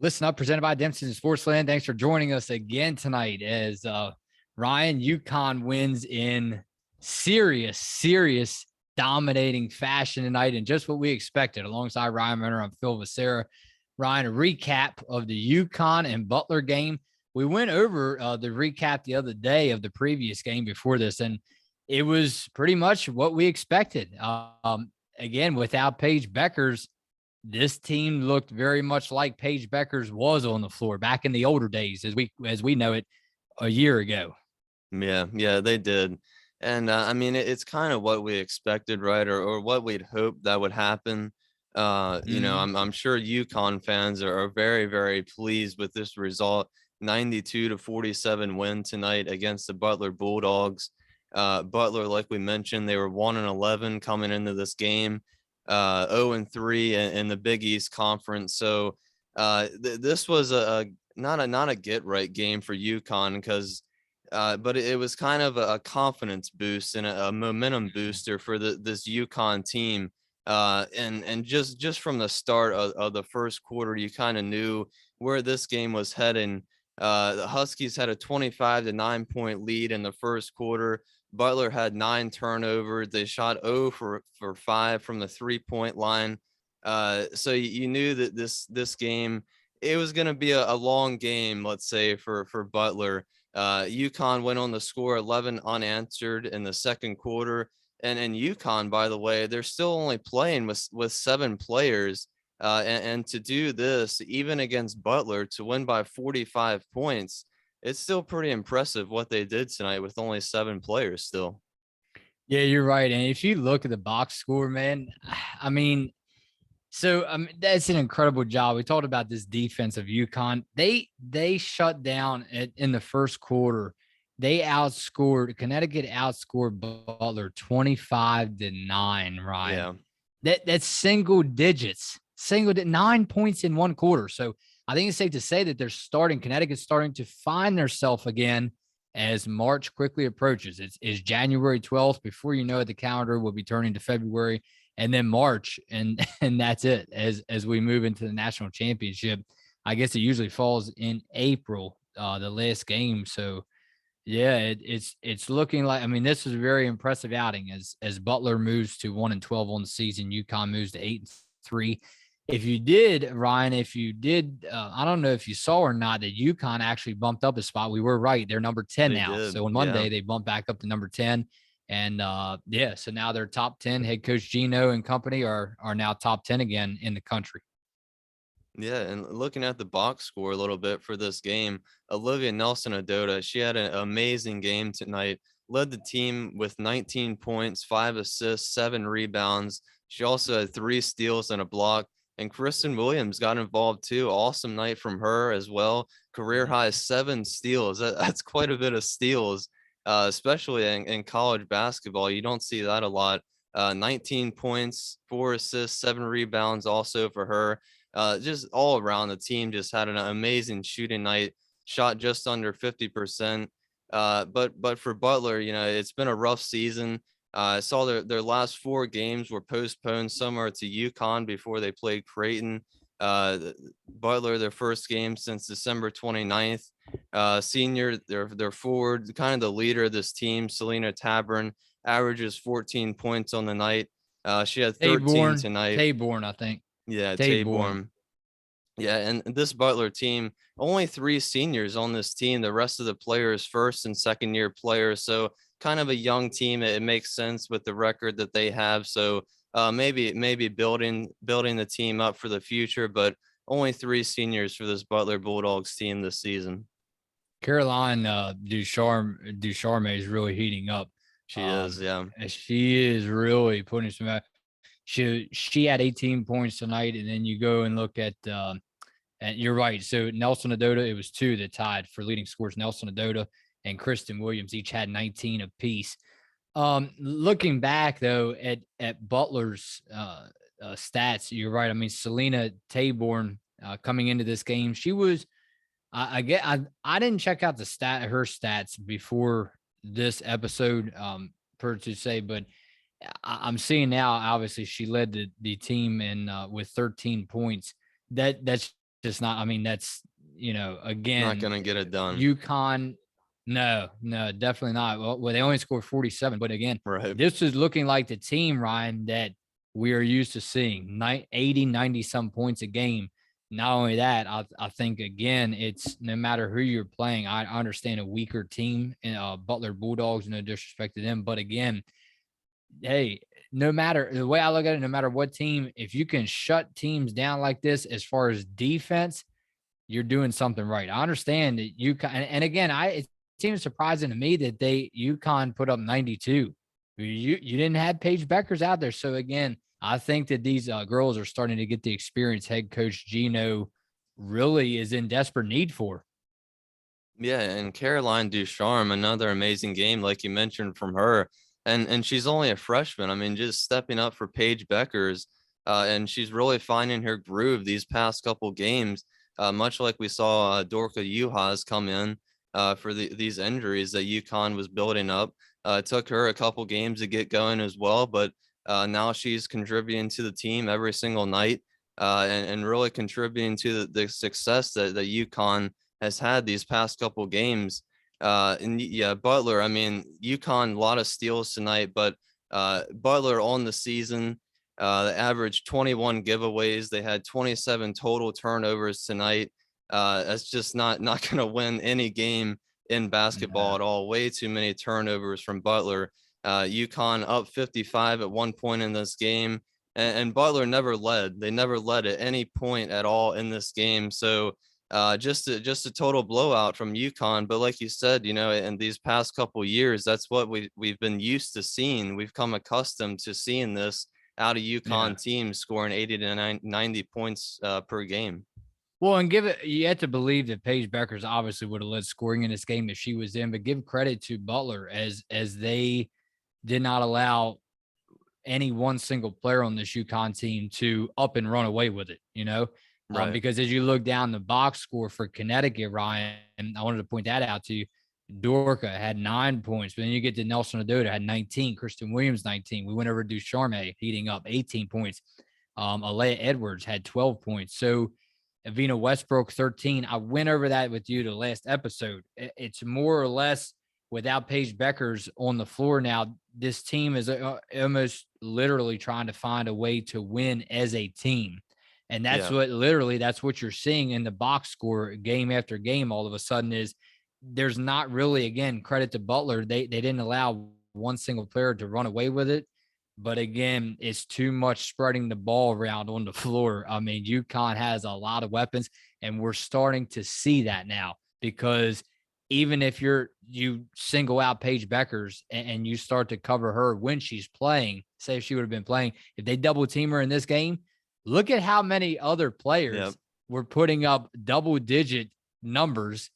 Listen Up, presented by Dempsey and Sportsland. Thanks for joining us again tonight as Ryan, UConn wins in serious dominating fashion tonight, and just what we expected. Alongside Ryan Mentor, I'm Phil Becerra. Ryan, a recap of the UConn and Butler game. We went over the recap the other day of the previous game before this, and it was pretty much what we expected. Again, without Paige Beckers, this team looked very much like Paige Beckers was on the floor back in the older days, as we know it a year ago. Yeah, they did. And I mean, it's kind of what we expected, right? Or what we'd hoped that would happen. I'm sure UConn fans are very, very pleased with this result. 92-47 win tonight against the Butler Bulldogs. Butler, like we mentioned, they were 1-11 coming into this game, 0-3 in the Big East Conference. So this was not a get right game for UConn because but it was kind of a confidence boost and a momentum booster for this UConn team. And just from the start of the first quarter, you kind of knew where this game was heading. The Huskies had a 25-9 point lead in the first quarter. Butler had 9 turnovers. They shot 0 for 5 from the 3-point line. So you knew that this game, it was going to be a long game, let's say, for Butler. UConn went on to score 11 unanswered in the second quarter. And UConn, by the way, they're still only playing with 7 players. And to do this, even against Butler, to win by 45 points, it's still pretty impressive what they did tonight with only 7 players still. Yeah, you're right. And if you look at the box score, man, I mean, that's an incredible job. We talked about this defense of UConn. They shut down in the first quarter. Connecticut outscored Butler 25-9, Ryan. Yeah. That's single digits, 9 points in one quarter. So I think it's safe to say that Connecticut's starting to find themselves again as March quickly approaches. It's January 12th. Before you know it, the calendar will be turning to February and then March, and that's it. As we move into the national championship, I guess it usually falls in April, the last game. So yeah, it's looking like, I mean, this is a very impressive outing as Butler moves to 1-12 on the season. UConn moves to 8-3. If you did, Ryan, I don't know if you saw or not that UConn actually bumped up a spot. We were right; they're number 10 They now. did, So on Monday they bumped back up to number 10, and so now they're top 10. Head coach Gino and company are now top 10 again in the country. Yeah, and looking at the box score a little bit for this game, Olivia Nelson-Ododa, she had an amazing game tonight, led the team with 19 points, 5 assists, 7 rebounds. She also had 3 steals and a block. And Kristen Williams got involved too. Awesome night from her as well. Career high 7 steals. That's quite a bit of steals, especially in college basketball. You don't see that a lot. 19 points, 4 assists, 7 rebounds also for her. Just all around, the team just had an amazing shooting night, shot just under 50%. But for Butler, it's been a rough season. I saw their last 4 games were postponed. Some are to UConn before they played Creighton. Butler, their first game since December 29th. Senior, their forward, kind of the leader of this team, Selena Tabern, averages 14 points on the night. She had 13 tonight. Taborn, I think. Yeah, Taborn. Taborn. Yeah, and this Butler team, only 3 seniors on this team. The rest of the players, first and second year players. So kind of a young team. It makes sense with the record that they have. So maybe building the team up for the future, but only 3 seniors for this Butler Bulldogs team this season. Caroline Ducharme is really heating up. She is, yeah. She is really putting some. She had 18 points tonight, and then you go and look at, and you're right. So Nelson-Ododa, it was 2 that tied for leading scores. Nelson-Ododa and Kristen Williams each had 19 apiece. Looking back though at Butler's stats, you're right. I mean, Selena Taborn coming into this game, she was. I didn't check out her stats before this episode, per to say, but I'm seeing now. Obviously, she led the team in with 13 points. That's just not. I mean, that's Not again, gonna get it done. UConn. No, no, definitely not. Well, they only scored 47, but again, Right. this is looking like the team, Ryan, that we are used to seeing 80, 90 some points a game. Not only that, I think again, it's no matter who you're playing. I understand a weaker team, Butler Bulldogs, no disrespect to them, but again, hey, no matter the way I look at it, no matter what team, if you can shut teams down like this as far as defense, you're doing something right. I understand that UConn, and again, it seems surprising to me that UConn put up 92. You didn't have Paige Beckers out there, so again, I think that these girls are starting to get the experience head coach Gino really is in desperate need for. Yeah, and Caroline Ducharme, another amazing game, like you mentioned from her, and she's only a freshman. I mean, just stepping up for Paige Beckers, and she's really finding her groove these past couple games. Much like we saw Dorka Juhas come in for these injuries that UConn was building up. It took her a couple games to get going as well, but now she's contributing to the team every single night, and really contributing to the success that UConn has had these past couple games. And yeah, Butler, I mean, UConn, a lot of steals tonight, but Butler on the season, they averaged 21 giveaways. They had 27 total turnovers tonight. That's just not going to win any game in basketball No. at all. Way too many turnovers from Butler. UConn up 55 at one point in this game, and Butler never led. They never led at any point at all in this game. So just a total blowout from UConn. But like you said, in these past couple years, that's what we've been used to seeing. We've come accustomed to seeing this out of Yeah. UConn teams scoring 80 to 90 points per game. Well, and you have to believe that Paige Beckers obviously would have led scoring in this game if she was in, but give credit to Butler as they did not allow any one single player on this UConn team to up and run away with it. Right. Because as you look down the box score for Connecticut, Ryan, I wanted to point that out to you. Dorka had 9 points, but then you get to Nelson Adota had 19, Kristen Williams 19. We went over to Ducharme heating up 18 points. Alea Edwards had 12 points. So Avina Westbrook 13. I went over that with you the last episode. It's more or less without Paige Beckers on the floor now. This team is almost literally trying to find a way to win as a team. And that's Yeah. that's what you're seeing in the box score game after game. All of a sudden is there's not really, again, credit to Butler. They didn't allow one single player to run away with it. But again, it's too much spreading the ball around on the floor. I mean, UConn has a lot of weapons, and we're starting to see that now because even if you single out Paige Beckers and you start to cover her when she's playing, say if she would have been playing, if they double team her in this game, look at how many other players Yep. were putting up double digit numbers,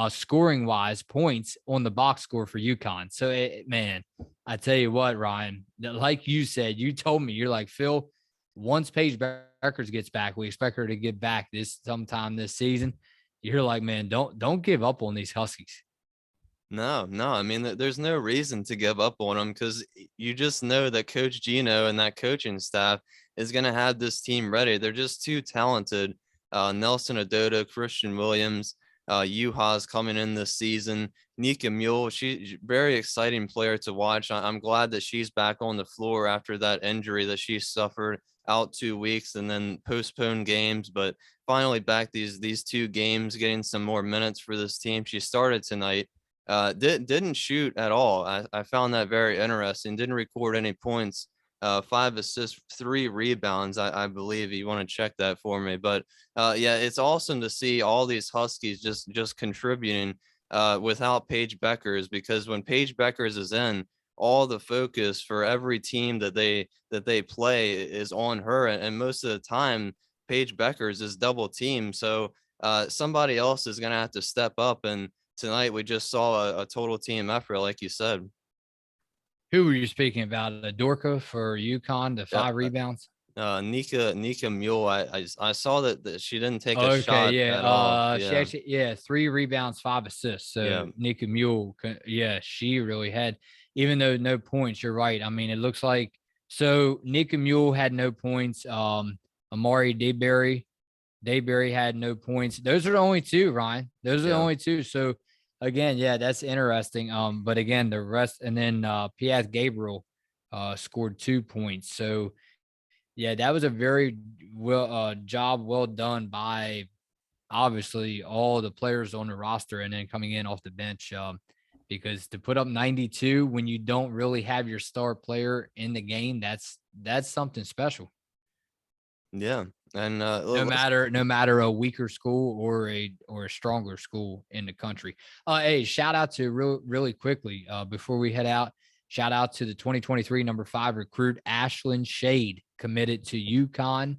scoring wise points on the box score for UConn. So man, I tell you what, Ryan, like you said, you told me, you're like, Phil, once Paige Beckers gets back, we expect her to get back sometime this season. You're like, man, don't give up on these Huskies. No, no. I mean, there's no reason to give up on them because you just know that Coach Gino and that coaching staff is going to have this team ready. They're just too talented. Nelson Adota, Christian Williams, Juha's coming in this season. Nika Mule, she's very exciting player to watch. I'm glad that she's back on the floor after that injury that she suffered out 2 weeks and then postponed games, but finally back these 2 games, getting some more minutes for this team. She started tonight. Didn't shoot at all. I found that very interesting. Didn't record any points. 5 assists, 3 rebounds. I believe you want to check that for me. But yeah, it's awesome to see all these Huskies just contributing without Paige Beckers, because when Paige Beckers is in, all the focus for every team that they play is on her, and most of the time Paige Beckers is double teamed. So somebody else is gonna have to step up, and tonight we just saw a total team effort, like you said. Who were you speaking about? Dorka for UConn, the Yeah, 5 rebounds? Nika Mule. I saw that she didn't take a Okay, shot yeah. at all. She Yeah, actually, yeah, 3 rebounds, 5 assists. yeah, So Nika Mule, yeah, she really had, even though no points. You're right. I mean, it looks like so Nika Mule had no points. Amari DeBerry Dayberry had no points. Those are the only two, Ryan. Those are the Yeah. only two. So again, yeah, that's interesting. But again, the rest, and then Piath Gabriel scored 2 points. So yeah, that was a very job well done by obviously all the players on the roster and then coming in off the bench. Because to put up 92 when you don't really have your star player in the game, that's something special. Yeah. And No matter a weaker school or a stronger school in the country. Hey, shout out to really quickly before we head out. Shout out to the 2023 number 5 recruit Ashlyn Shade, committed to UConn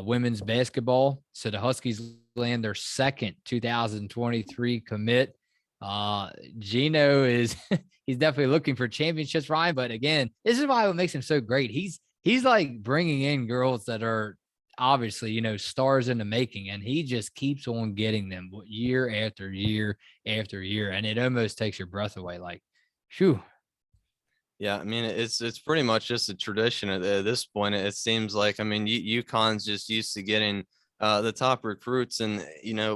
women's basketball. So the Huskies land their second 2023 commit. Gino is he's definitely looking for championships, Ryan. But again, this is why what makes him so great. He's like bringing in girls that are obviously, stars in the making, and he just keeps on getting them year after year after year. And it almost takes your breath away. Like, phew. Yeah, I mean, it's pretty much just a tradition at this point. It seems like, I mean, UConn's just used to getting the top recruits, and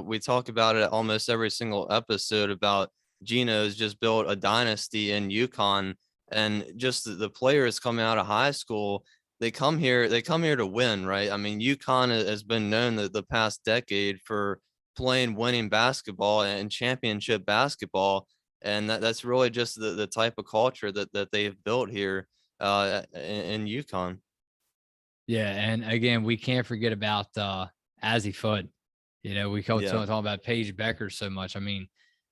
we talk about it almost every single episode about Gino's just built a dynasty in UConn, and just the players coming out of high school, they come here to win, right? I mean, UConn has been known the past decade for playing winning basketball and championship basketball, and that's really just the type of culture that they've built here in UConn. Yeah, and again, we can't forget about Azzy Fudd. We talk Yeah. about Paige Becker so much. I mean,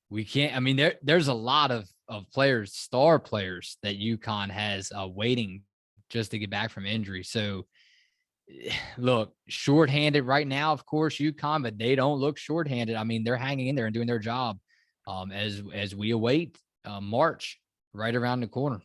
we can't. I mean, there's a lot of players, star players that UConn has waiting just to get back from injury. So, look, shorthanded right now, of course, UConn, but they don't look shorthanded. I mean, they're hanging in there and doing their job as we await March right around the corner.